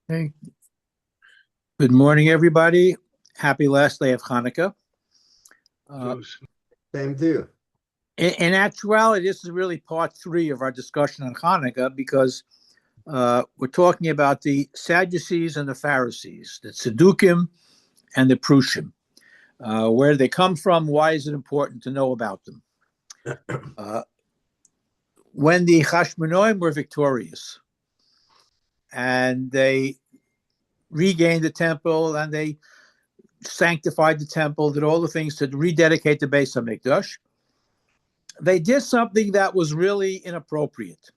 Hey, good morning, everybody. Happy last day of Hanukkah. Uh, Same to you. in actuality, this is really part three of our discussion on Hanukkah because we're talking about the Sadducees and the Pharisees, the Tzaddukim and the Prushim. Where they come from, why is it important to know about them? Uh, when the Hashmonaim were victorious and they regained the temple and they sanctified the temple, did all the things to rededicate the Beis HaMikdash, they did something that was really inappropriate.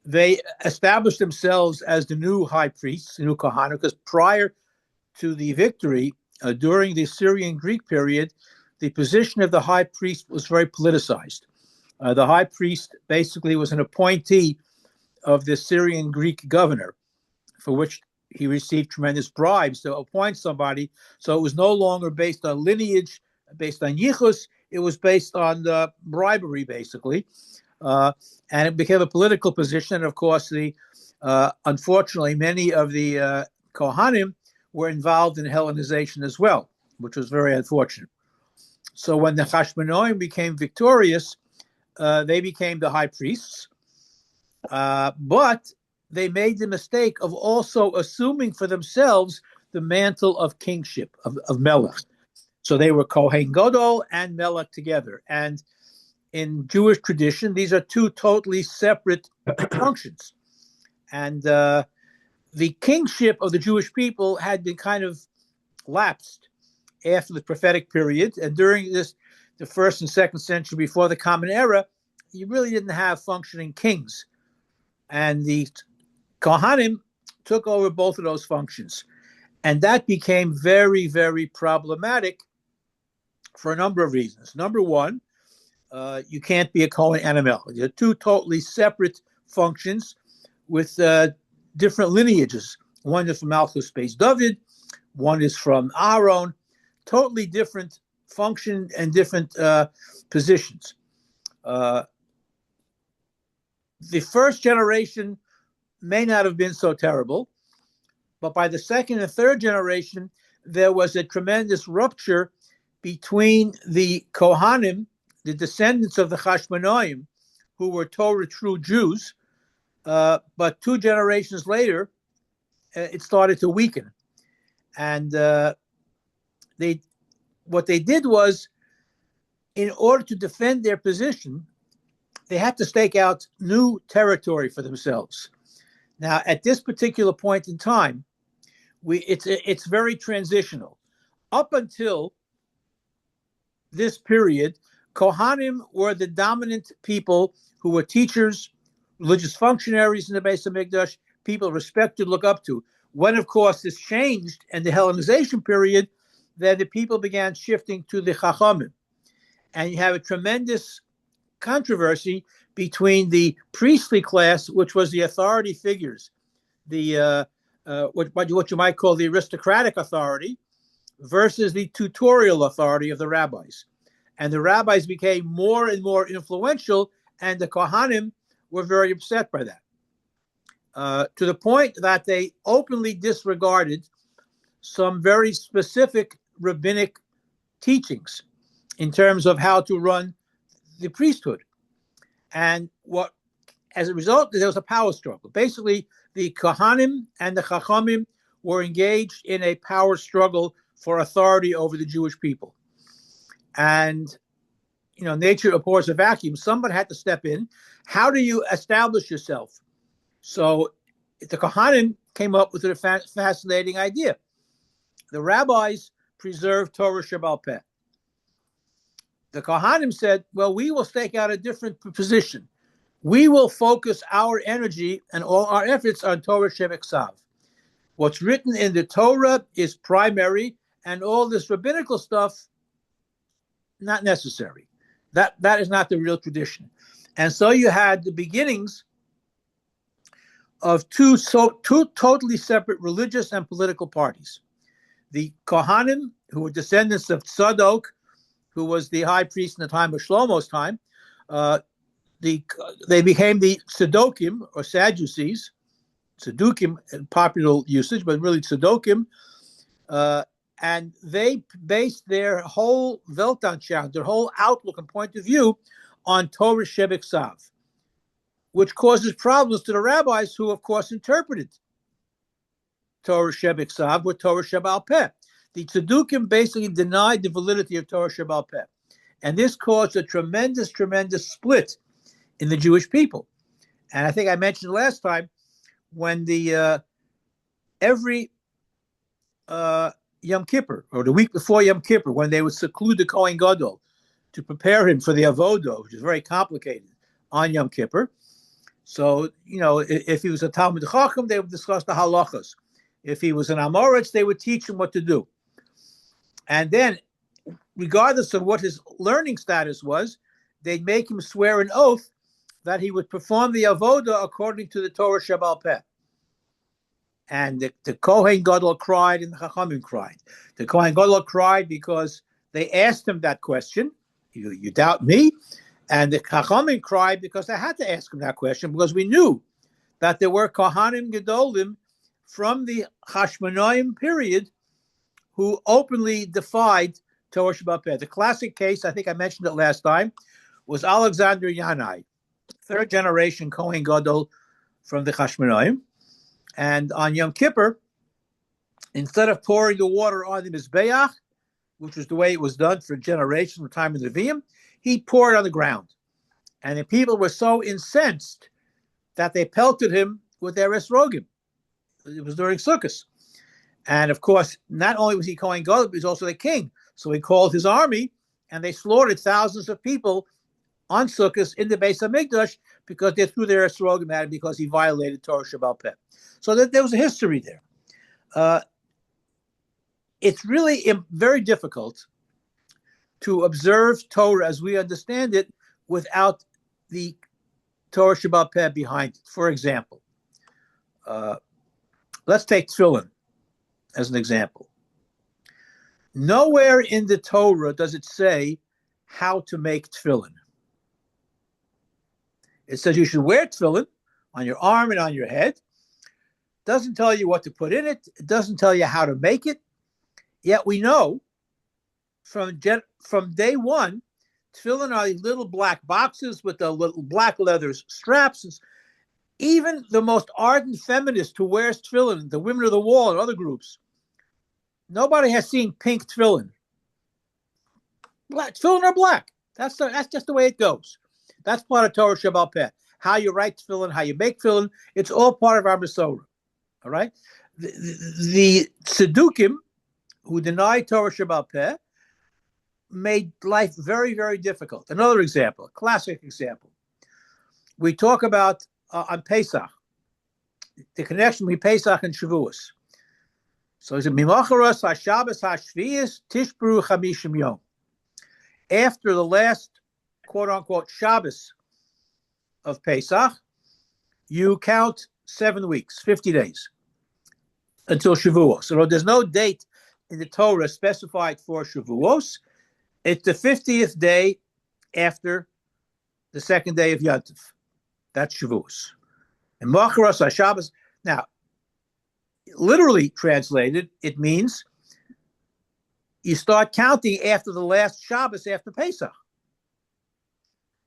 They established themselves as the new high priests, the new Kohanim, because prior to the victory, during the Syrian Greek period, the position of the high priest was very politicized. The high priest basically was an appointee of the Syrian Greek governor, for which he received tremendous bribes to appoint somebody. So it was no longer based on lineage, based on yichus. It was based on bribery, basically. And it became a political position. And of course, unfortunately, many of the Kohanim were involved in Hellenization as well, which was very unfortunate. So when the Hashmonaim became victorious, they became the high priests. But they made the mistake of also assuming for themselves the mantle of kingship, of Melech. So they were Kohen Gadol and Melech together. And in Jewish tradition, these are two totally separate functions. And the kingship of the Jewish people had been kind of lapsed after the prophetic period. And during the first and second century before the Common Era, you really didn't have functioning kings. And the Kohanim took over both of those functions. And that became very, very problematic for a number of reasons. Number one, you can't be a Kohen and a Melech. They're two totally separate functions with different lineages. One is from Malchus Beis David, one is from Aaron, totally different function and different positions. The first generation may not have been so terrible, but by the second and third generation, there was a tremendous rupture between the Kohanim, the descendants of the Hashmonaim, who were Torah true Jews, but two generations later, it started to weaken. And what they did was, in order to defend their position, they had to stake out new territory for themselves. Now, at this particular point in time, it's very transitional. Up until this period, Kohanim were the dominant people who were teachers, religious functionaries in the Beis HaMikdash, people respected, look up to. When, of course, this changed in the Hellenization period, then the people began shifting to the Chachamim. And you have a tremendous controversy between the priestly class, which was the authority figures, the what you might call the aristocratic authority, versus the tutorial authority of the rabbis. And the rabbis became more and more influential, and the Kohanim were very upset by that, to the point that they openly disregarded some very specific rabbinic teachings in terms of how to run the priesthood. And as a result, there was a power struggle. Basically, the Kohanim and the Chachamim were engaged in a power struggle for authority over the Jewish people. And, nature abhors a vacuum. Someone had to step in. How do you establish yourself? So the Kohanim came up with a fascinating idea. The rabbis preserved Torah Shebaal Peh. The Kohanim said, well, we will stake out a different position. We will focus our energy and all our efforts on Torah Shebeksav. What's written in the Torah is primary, and all this rabbinical stuff, not necessary. That is not the real tradition. And so you had the beginnings of two totally separate religious and political parties. The Kohanim, who were descendants of Tzadok, who was the high priest in the time of Shlomo's time, they became the Tzedokim, or Sadducees, Tzedukim in popular usage, but really Tzedokim. And they based their whole Weltanschauung, their whole outlook and point of view on Torah Shebeksav, which causes problems to the rabbis who, of course, interpreted Torah Shebeksav with Torah Shebal Peh. The Tzedukim basically denied the validity of Torah Shebal Peh. And this caused a tremendous, tremendous split in the Jewish people. And I think I mentioned last time when every Yom Kippur, or the week before Yom Kippur, when they would seclude the Kohen Gadol to prepare him for the Avodah, which is very complicated, on Yom Kippur. So, if he was a Talmid Chacham, they would discuss the halachas. If he was an Amoritz, they would teach him what to do. And then, regardless of what his learning status was, they'd make him swear an oath that he would perform the Avodah according to the Torah Shebal Peh. And the Kohen Gadol cried and the Chachamim cried. The Kohen Gadol cried because they asked him that question. You doubt me? And the Chachamim cried because they had to ask him that question, because we knew that there were Kohanim Gedolim from the Hashmonaim period who openly defied Torah Shebal Peh. The classic case, I think I mentioned it last time, was Alexander Yanai, third generation Kohen Gadol from the Hashmonaim. And on Yom Kippur, instead of pouring the water on the Mizbeach, which was the way it was done for generations from the time of the Nevi'im, he poured on the ground. And the people were so incensed that they pelted him with their esrogim. It was during Sukkot. And of course, not only was he Kohen Gadol, but he was also the king. So he called his army, and they slaughtered thousands of people on Sukkot in the Beis HaMikdash because they threw their esrogim at him because he violated Torah Shebal Peh. So there was a history there. It's really very difficult to observe Torah as we understand it without the Torah Shebal Peh behind it. For example, let's take tefillin as an example. Nowhere in the Torah does it say how to make tefillin. It says you should wear tefillin on your arm and on your head. Doesn't tell you what to put in it. It doesn't tell you how to make it. Yet we know from day one, tefillin are these little black boxes with the little black leather straps. Even the most ardent feminist who wears tefillin, the Women of the Wall and other groups, nobody has seen pink tefillin. Black tefillin are black. That's just the way it goes. That's part of Torah Shebal Peh. How you write tefillin, how you make tefillin, it's all part of our Masorah. All right? The Tzedukim, who deny Torah Shebal Peh, made life very, very difficult. Another example, a classic example. We talk about on Pesach, the connection between Pesach and Shavuos. So it's a Mimacharos HaShabbos HaShviyos Tishbru Chamishim Yom. After the last, quote-unquote, Shabbos of Pesach, you count 7 weeks, 50 days, until Shavuos. So there's no date in the Torah specified for Shavuos. It's the 50th day after the second day of Yontif. That's Shavuos. And Macharos HaShabbos. Now, literally translated, it means you start counting after the last Shabbos after Pesach.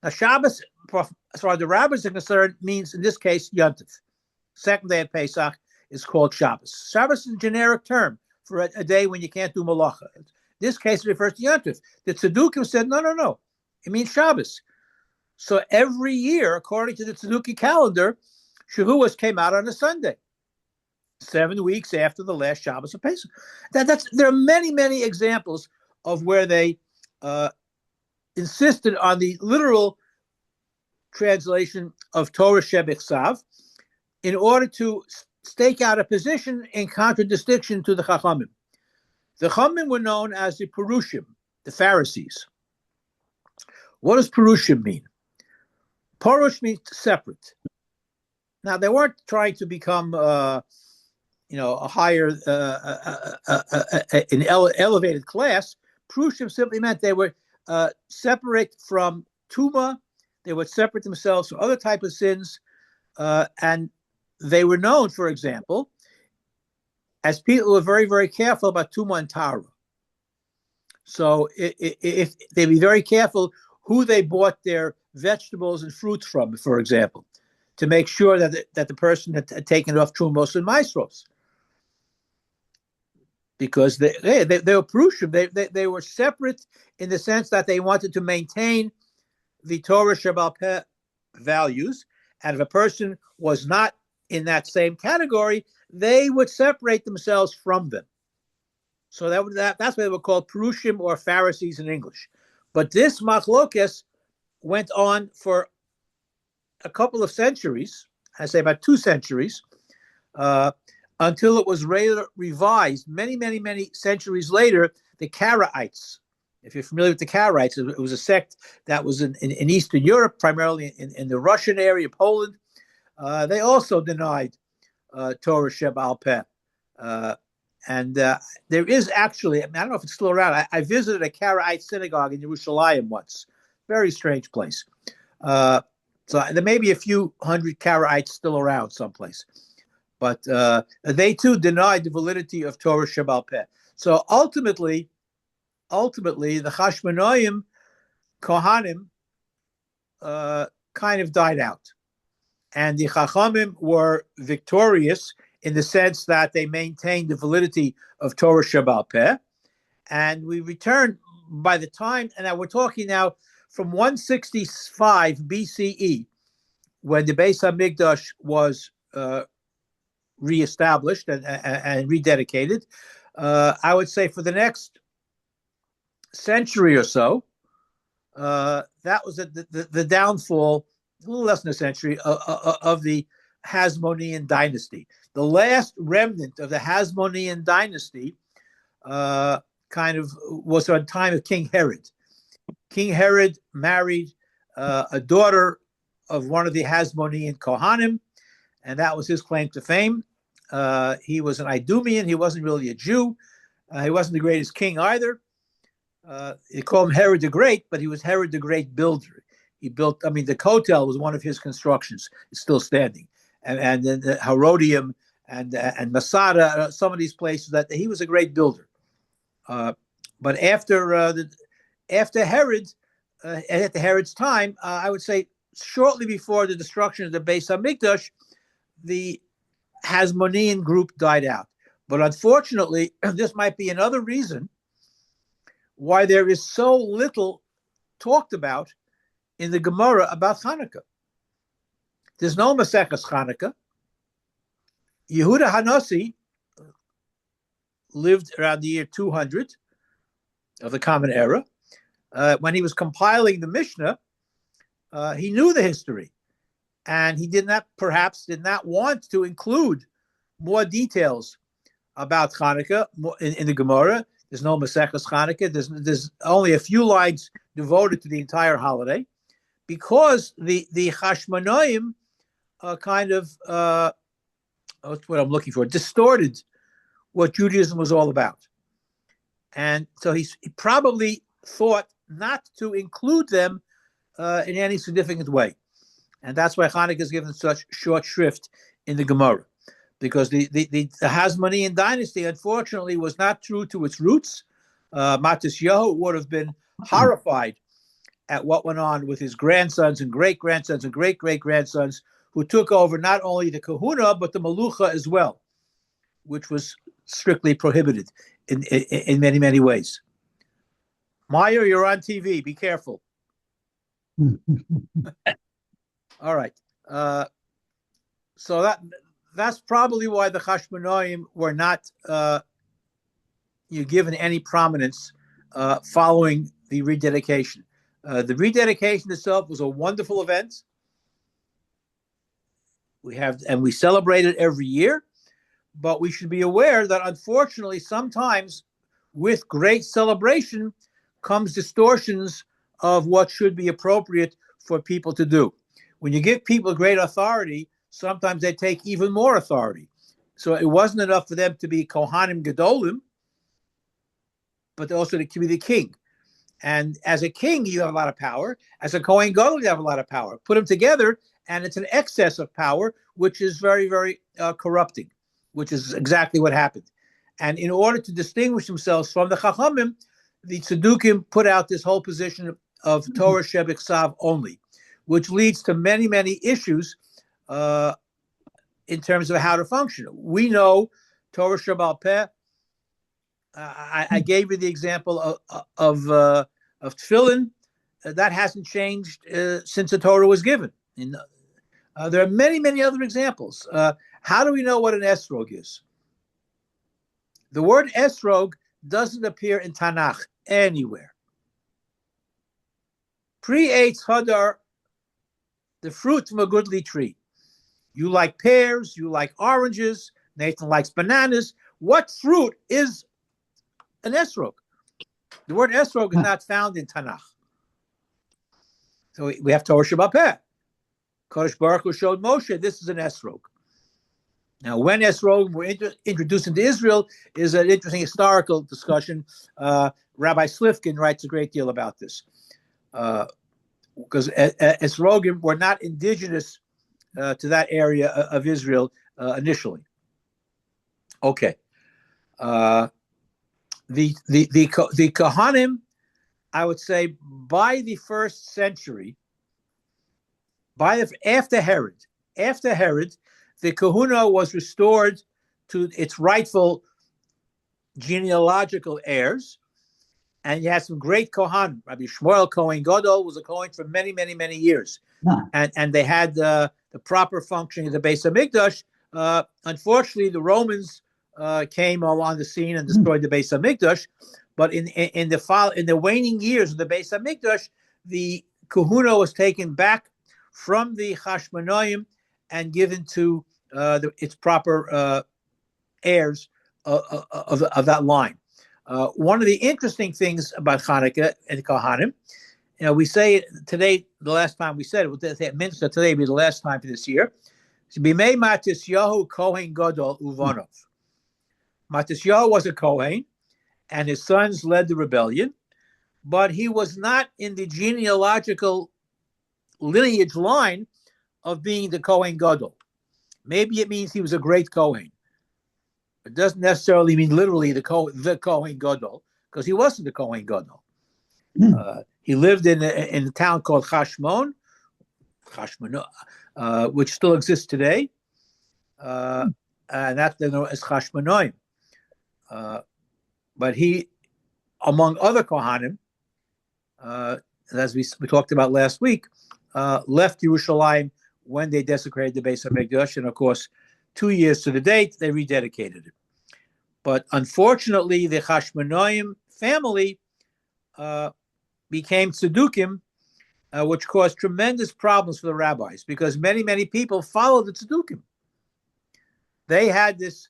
Now, Shabbos, as far as the rabbis are concerned, means in this case Yontif. Second day of Pesach is called Shabbos. Shabbos is a generic term for a day when you can't do malacha. In this case, it refers to Yontif. The Tzedukim said, no. It means Shabbos. So every year, according to the Tzeduki calendar, Shavuos came out on a Sunday, 7 weeks after the last Shabbos of Pesach. There are many, many examples of where they insisted on the literal translation of Torah Shebeksav in order to stake out a position in contradistinction to the Chachamim. The Chachamim were known as the Perushim, the Pharisees. What does Perushim mean? Perush means separate. Now, they weren't trying to become, a higher, an elevated class. Perushim simply meant they were separate from Tuma. They would separate themselves from other type of sins, and they were known, for example, as people who were very, very careful about Tuma and Tara. So if they'd be very careful who they bought their vegetables and fruits from, for example, to make sure that the person had taken off Trumos and Maestros. Because they were Prushim. They were separate in the sense that they wanted to maintain the Torah Shebaal Peh values. And if a person was not in that same category, they would separate themselves from them. So that's why they were called Prushim or Pharisees in English. But this machlokes went on for a couple of centuries, I say about 2 centuries, until it was revised many, many, many centuries later. The Karaites, if you're familiar with the Karaites, it was a sect that was in Eastern Europe, primarily in the Russian area, Poland. They also denied Torah Shebaal Peh. And there is actually, I don't know if it's still around. I visited a Karaite synagogue in Yerushalayim once. Very strange place. So there may be a few hundred Karaites still around someplace. But they too denied the validity of Torah Shebaal Peh. So ultimately, the Chashmonaim Kohanim kind of died out. And the Chachamim were victorious in the sense that they maintained the validity of Torah Shebaal Peh. And we return by the time, and we're talking now from 165 BCE, when the Beis HaMikdash was reestablished and rededicated. I would say for the next century or so, that was the downfall, a little less than a century, of the Hasmonean dynasty. The last remnant of the Hasmonean dynasty kind of was on time of King Herod. King Herod married a daughter of one of the Hasmonean Kohanim, and that was his claim to fame. He was an Idumean. He wasn't really a Jew. He wasn't the greatest king either. They call him Herod the Great, but he was Herod the Great builder. He built, the Kotel was one of his constructions. It's still standing. And then the Herodium and Masada, some of these places, that he was a great builder. But after Herod, at Herod's time, I would say shortly before the destruction of the Beis HaMikdash, the Hasmonean group died out. But unfortunately, this might be another reason why there is so little talked about in the Gemara about Hanukkah. There's no Maseches Hanukkah. Yehuda Hanasi lived around the year 200 of the Common Era. When he was compiling the Mishnah, he knew the history, and he perhaps did not want to include more details about Hanukkah in the Gemara. There's no Maseches Hanukkah. There's only a few lines devoted to the entire holiday, because the Chashmonaim kind of what's what I'm looking for, distorted what Judaism was all about. And so he probably thought not to include them in any significant way. And that's why Hanukkah is given such short shrift in the Gemara, because the Hasmonean dynasty, unfortunately, was not true to its roots. Matisyahu would have been horrified at what went on with his grandsons and great-grandsons and great-great-grandsons, who took over not only the kahuna, but the malucha as well, which was strictly prohibited in many, many ways. Meyer, you're on TV. Be careful. All right. So that's probably why the Chashmonaim were not given any prominence following the rededication. The rededication itself was a wonderful event. We celebrate it every year, but we should be aware that unfortunately sometimes with great celebration comes distortions of what should be appropriate for people to do. When you give people great authority, sometimes they take even more authority. So it wasn't enough for them to be Kohanim Gedolim, but also to be the king. And as a king, you have a lot of power. As a Kohen Gadol, you have a lot of power. Put them together, and it's an excess of power, which is very, very corrupting, which is exactly what happened. And in order to distinguish themselves from the Chachamim, the Tzedukim put out this whole position of Torah Shebiksav only, which leads to many, many issues in terms of how to function. We know Torah Shebal Peh. I gave you the example of tefillin. That hasn't changed since the Torah was given. There are many, many other examples. How do we know what an esrog is? The word esrog doesn't appear in Tanakh anywhere. Pre-Eitz Hadar, the fruit from a goodly tree. You like pears, you like oranges, Nathan likes bananas. What fruit is an esrog? The word esrog is not found in Tanakh. So we have Torah Shebal Peh. Kodesh Baruch Hu showed Moshe, this is an esrog. Now, when esrog were introduced into Israel is an interesting historical discussion. Rabbi Slifkin writes a great deal about this. Because esrogim were not indigenous to that area of Israel initially. Okay. The Kohanim, I would say, by the first century, after Herod, the Kahuna was restored to its rightful genealogical heirs, and you had some great Kohan. Rabbi Shmuel Kohen Gadol was a Kohen for many, many, many years, and they had the proper functioning of the Beis Hamikdash. Unfortunately, the Romans came along the scene and destroyed the Beis Hamikdash. But in the waning years of the Beis Hamikdash, the Kahuna was taken back from the Hashmonaim and given to its proper heirs of that line. One of the interesting things about Hanukkah and Kohanim, we say it today, the last time we said it, today will be the last time for this year. Bimei Matisyahu Kohen Gadol Uvanov. Matisyahu was a Kohen, and his sons led the rebellion, but he was not in the genealogical lineage line of being the Kohen Gadol. Maybe it means he was a great Kohen. It doesn't necessarily mean literally the Kohen Gadol, because he wasn't the Kohen Gadol. He lived in a town called Chashmon, which still exists today, and that's known as Chashmonoim. But he, among other Kohanim, as we talked about last week, left Yerushalayim when they desecrated the Beis Hamikdash, and of course, 2 years to the date, they rededicated it. But unfortunately, the Chashmonoim family became Tzedukim, which caused tremendous problems for the rabbis, because many, many people followed the Tzedukim. They had this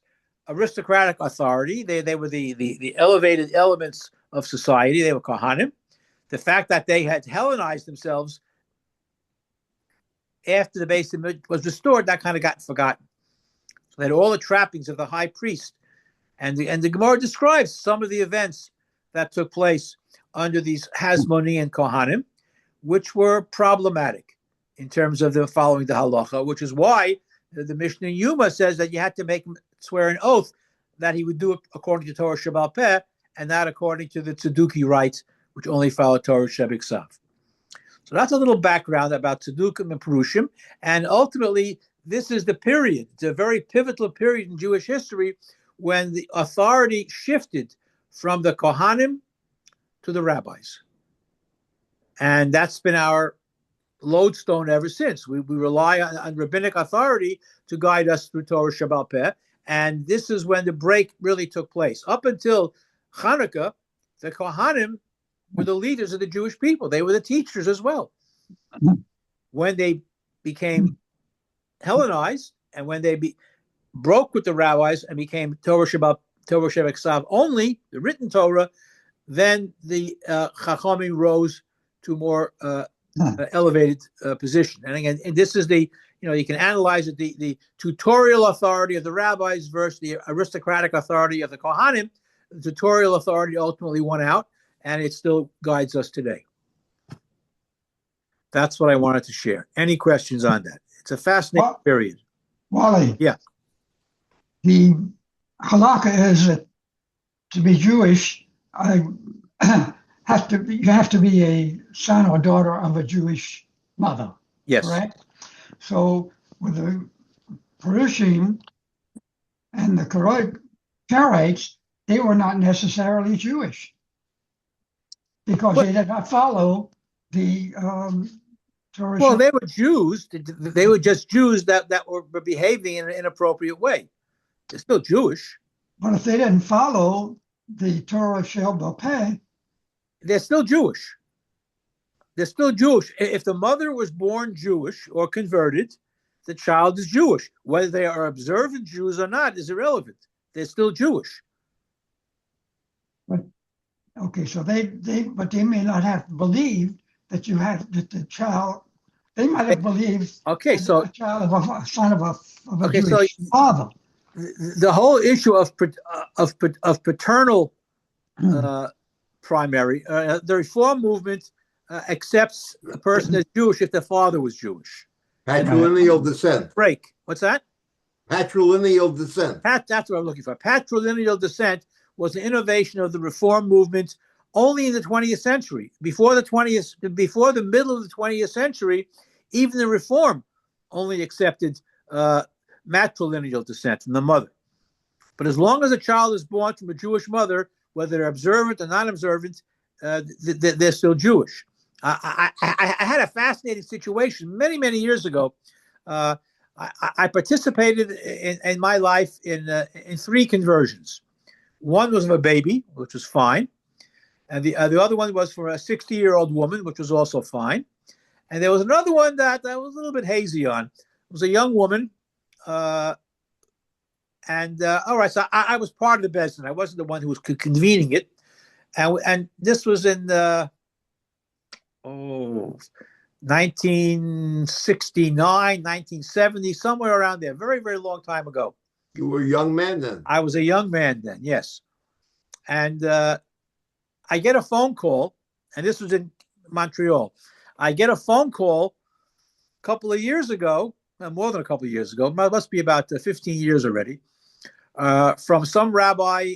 aristocratic authority. They were the elevated elements of society. They were Kohanim. The fact that they had Hellenized themselves after the Beis Hamikdash was restored, that kind of got forgotten. So they had all the trappings of the high priest. And the Gemara describes some of the events that took place under these Hasmonean Kohanim, which were problematic in terms of them following the halacha, which is why the Mishnah Yuma says that you had to make him swear an oath that he would do it according to Torah Shebal Peh and not according to the Tzeduki rites, which only follow Torah Shebiksav. So that's a little background about Tzedukim and Perushim. And ultimately, this is the period, it's a very pivotal period in Jewish history when the authority shifted from the Kohanim to the rabbis. And that's been our lodestone ever since. We rely on rabbinic authority to guide us through Torah Shebal Peh. And this is when the break really took place. Up until Hanukkah, the Kohanim were the leaders of the Jewish people. They were the teachers as well. When they became Hellenized and when they broke with the rabbis and became Torah Shebiksav only, the written Torah, then the Chachamim rose to more elevated position. And again, and this is you can analyze it, the tutorial authority of the rabbis versus the aristocratic authority of the Kohanim. The tutorial authority ultimately won out, and it still guides us today. That's what I wanted to share. Any questions on that? It's a fascinating Well, period. Wally, Yeah. the halakha is that to be Jewish, I you have to be a son or daughter of a Jewish mother, Yes. correct? So with the Perushim and the Karaites, they were not necessarily Jewish because But they did not follow the Torah. well, they were Jews. They were just Jews that were behaving in an inappropriate way. They're still Jewish. But if they didn't follow the Torah Shel Peh, They're still Jewish. They're still Jewish. If the mother was born Jewish or converted, the child is Jewish. Whether they are observant Jews or not is irrelevant. They're still Jewish. but okay, so but they may not have believed that you had that the child. They might have believed Okay, that so a child of a son of a okay, so Jewish father. the whole issue of paternal primary, the Reform movement accepts a person as Jewish if their father was Jewish. Patrilineal descent. Break. What's that? Patrilineal descent. That's what I'm looking for. Patrilineal descent was an innovation of the Reform movement only in the 20th century. Before the middle of the 20th century, even the Reform only accepted matrilineal descent from the mother. But as long as a child is born from a Jewish mother, whether they're observant or non-observant, they're still Jewish. I had a fascinating situation many, many years ago. I participated in my life in 3 conversions. One was of a baby, which was fine. And the other one was for a 60-year-old woman, which was also fine. And there was another one that I was a little bit hazy on. It was a young woman. All right, so I was part of the Bezdin. I wasn't the one who was convening it. And this was in 1969, 1970, somewhere around there. Very, very long time ago. You were a young man then. I was a young man then, yes. And I get a phone call, and this was in Montreal. I get a phone call a couple of years ago, more than a couple of years ago, it must be about 15 years already, from some rabbi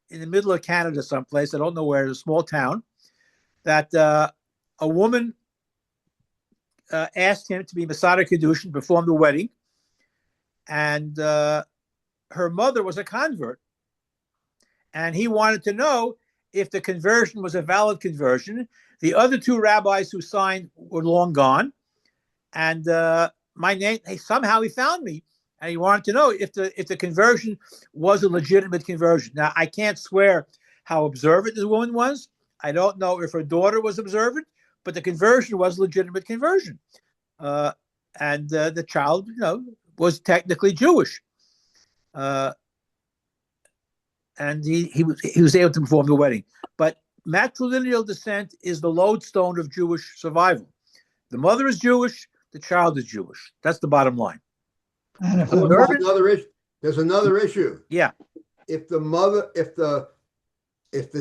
in the middle of Canada someplace, I don't know where, a small town, that a woman asked him to be Masada Kedushin, perform the wedding, and her mother was a convert, and he wanted to know if the conversion was a valid conversion. The other 2 rabbis who signed were long gone, and my name, somehow he found me, and he wanted to know if the conversion was a legitimate conversion. Now, I can't swear how observant this woman was. I don't know if her daughter was observant, but the conversion was a legitimate conversion. And the child, was technically Jewish. And he was able to perform the wedding. But matrilineal descent is the lodestone of Jewish survival. The mother is Jewish, the child is Jewish. That's the bottom line. And if There's another issue. Yeah. If the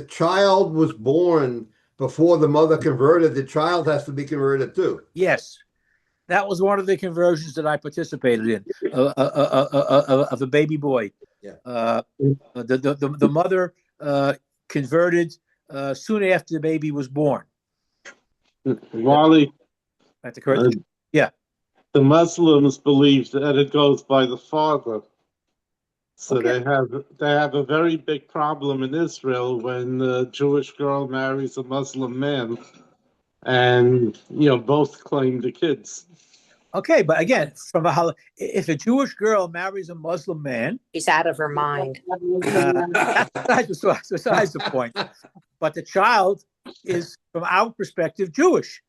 child was born before the mother converted, the child has to be converted too. Yes. That was one of the conversions that I participated in of a baby boy. Yeah. The mother converted soon after the baby was born. Wally, At the correct. Yeah. the Muslims believe that it goes by the father. So Okay. they have a very big problem in Israel when the Jewish girl marries a Muslim man, and both claim the kids. Okay, but again, if a Jewish girl marries a Muslim man, She's out of her mind. that's besides the point. But the child is, from our perspective, Jewish.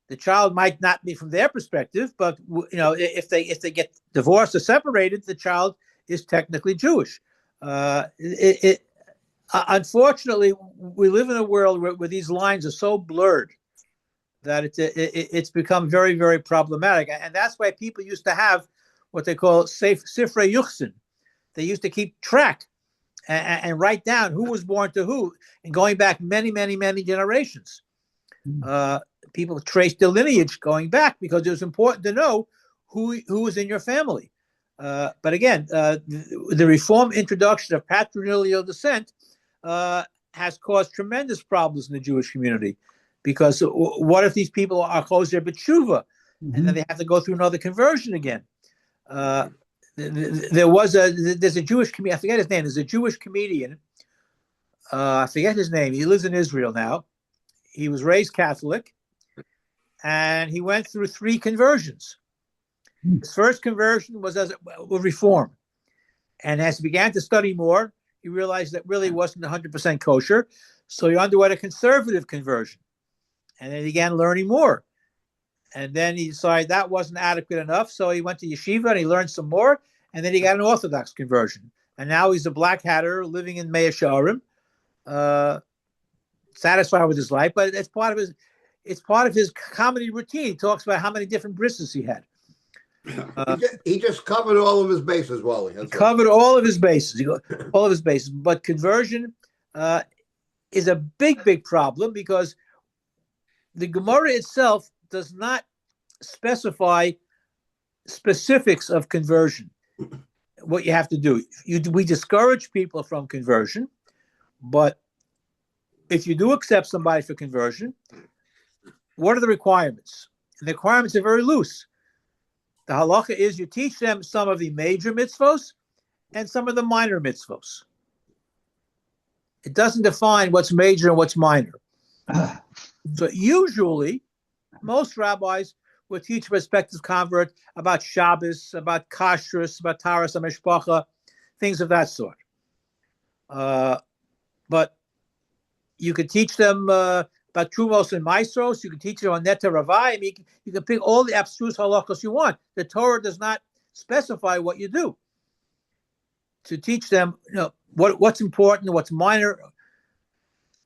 The child might not be from their perspective, but if they get divorced or separated, the child is technically Jewish. Unfortunately, we live in a world where these lines are so blurred that it's become very, very problematic. And that's why people used to have what they call Sifrei Yuchsin. They used to keep track and write down who was born to who, and going back many, many, many generations. People traced their lineage going back because it was important to know who was in your family. But again, the reform introduction of patrilineal descent has caused tremendous problems in the Jewish community, because what if these people are choser b'tshuva, and then they have to go through another conversion again? There's a Jewish comedian, I forget his name. There's a Jewish comedian, I forget his name. He lives in Israel now. He was raised Catholic, and he went through 3 conversions. His first conversion was as a reform, and as he began to study more, he realized that really wasn't 100% kosher, so he underwent a conservative conversion, and then he began learning more. And then he decided that wasn't adequate enough, so he went to yeshiva and he learned some more, and then he got an Orthodox conversion. And now he's a black hatter living in Mea Shearim, satisfied with his life, but it's part of his comedy routine. He talks about how many different brisses he had. He just covered all of his bases, Wally. He covered all of his bases. All of his bases. But conversion is a big, big problem, because the Gemara itself does not specify specifics of conversion, what you have to do. We discourage people from conversion, but if you do accept somebody for conversion, what are the requirements? And the requirements are very loose. The halacha is you teach them some of the major mitzvos and some of the minor mitzvos. It doesn't define what's major and what's minor. So usually, most rabbis will teach a prospective convert about Shabbos, about kashrus, about taras hamishpacha, things of that sort. But you could teach them about trumos and maestros. You can teach them on neta ravai. I mean, you can pick all the abstruse halachos you want. The Torah does not specify what you do. To teach them, what's important, what's minor.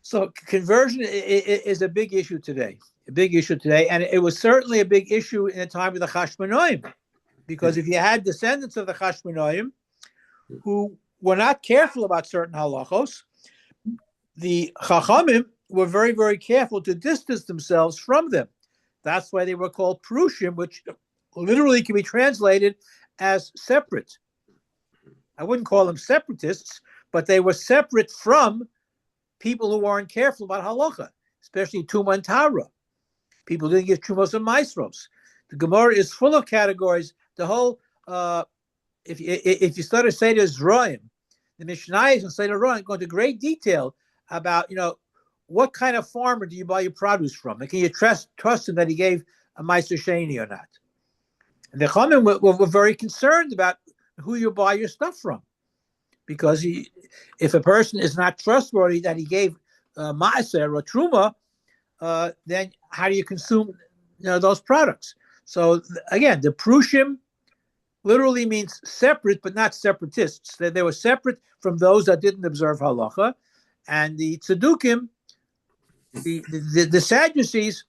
So conversion is a big issue today. And it was certainly a big issue in the time of the Chashmonaim, because if you had descendants of the Chashmonaim who were not careful about certain halachos, the Chachamim were very, very careful to distance themselves from them. That's why they were called Perushim, which literally can be translated as separate. I wouldn't call them separatists, but they were separate from people who weren't careful about halacha, especially Tuma and Tara. People didn't give Trumos and Maestros. The Gemara is full of categories. The whole, if you study Seder Zroim, the Mishnayos and Seder Roim go into great detail about, what kind of farmer do you buy your produce from? And can you trust him that he gave a Meister Sheni or not? And the Chachamim were very concerned about who you buy your stuff from, because if a person is not trustworthy that he gave Maaser or Truma, then how do you consume those products? So again, the Prushim literally means separate, but not separatists. They were separate from those that didn't observe halacha, and the Tzedukim, the Sadducees,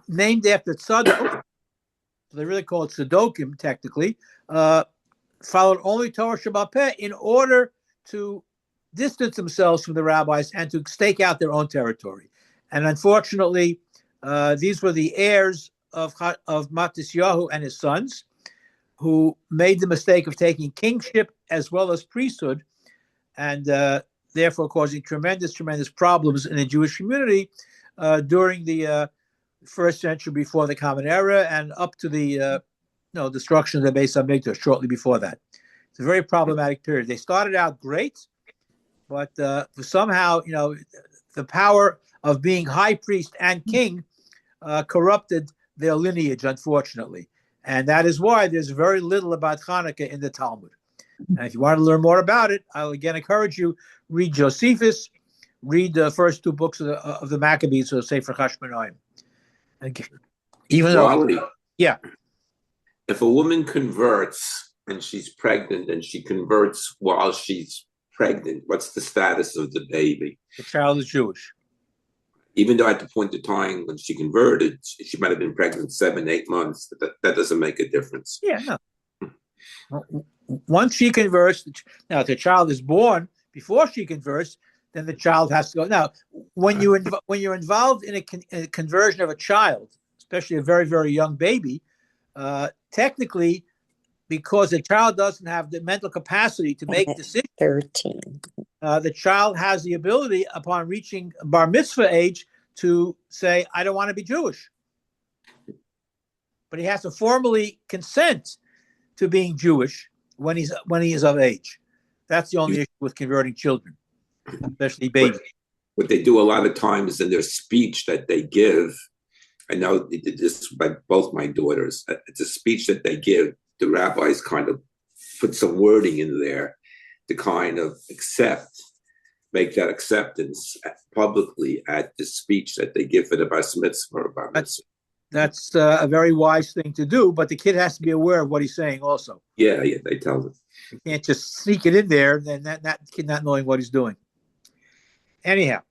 named after Tzadok, they really call it Tzedokim technically, followed only Torah Shabbat Peh in order to distance themselves from the rabbis and to stake out their own territory. And unfortunately, these were the heirs of Matisyahu and his sons, who made the mistake of taking kingship as well as priesthood, and therefore causing tremendous problems in the Jewish community during the first century before the Common Era and up to the destruction of the Beis HaMikdash shortly before that. It's a very problematic period. They started out great, but somehow, the power of being high priest and king corrupted their lineage, unfortunately. And that is why there's very little about Hanukkah in the Talmud. And if you want to learn more about it, I'll again encourage you, read Josephus, read the first 2 books of the Maccabees, or Sefer Chashmonaim. Even though, yeah. If a woman converts and she's pregnant and she converts while she's pregnant, what's the status of the baby? The child is Jewish. Even though at the point of time when she converted, she might have been pregnant 7-8 months, that doesn't make a difference. Yeah, no. Once she converts, now if the child is born before she converts, then the child has to go. Now, when you're involved in a conversion of a child, especially a very, very young baby, technically, because the child doesn't have the mental capacity to make decisions, 13. the child has the ability upon reaching bar mitzvah age to say, I don't want to be Jewish. But he has to formally consent to being Jewish when he is of age. That's the only issue with converting children, especially babies. What they do a lot of times in their speech that they give, I know they did this by both my daughters. It's a speech that they give. The rabbis kind of put some wording in there to kind of make that acceptance publicly at the speech that they give for the bar mitzvah or bar mitzvah. That's a very wise thing to do, but the kid has to be aware of what he's saying also. Yeah, they tell them. You can't just sneak it in there and then that kid not knowing what he's doing. Anyhow,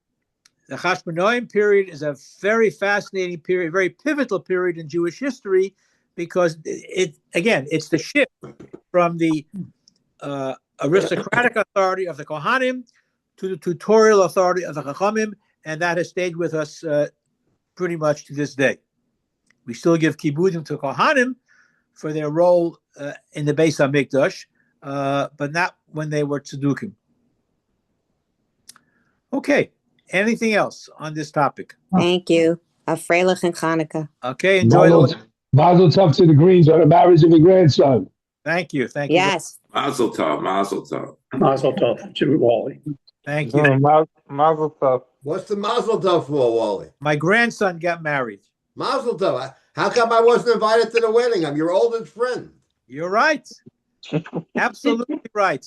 the Chashmonaim period is a very fascinating period, very pivotal period in Jewish history, because it's the shift from the aristocratic authority of the Kohanim to the tutorial authority of the Chachamim, and that has stayed with us pretty much to this day. We still give kibudim to Kohanim for their role in the Beis HaMikdash, but not when they were tzedukim. Okay, anything else on this topic? Thank you. A Freilich and Hanukkah. Okay, enjoy the... Mazel tov to the Greenes on the marriage of a grandson. Thank you. Yes. Mazel tov, mazel tov. Mazel tov to Wally. Thank you. Mazel tov. What's the mazel tov for, Wally? My grandson got married. Mazel tov. How come I wasn't invited to the wedding? I'm your oldest friend. You're right. Absolutely right.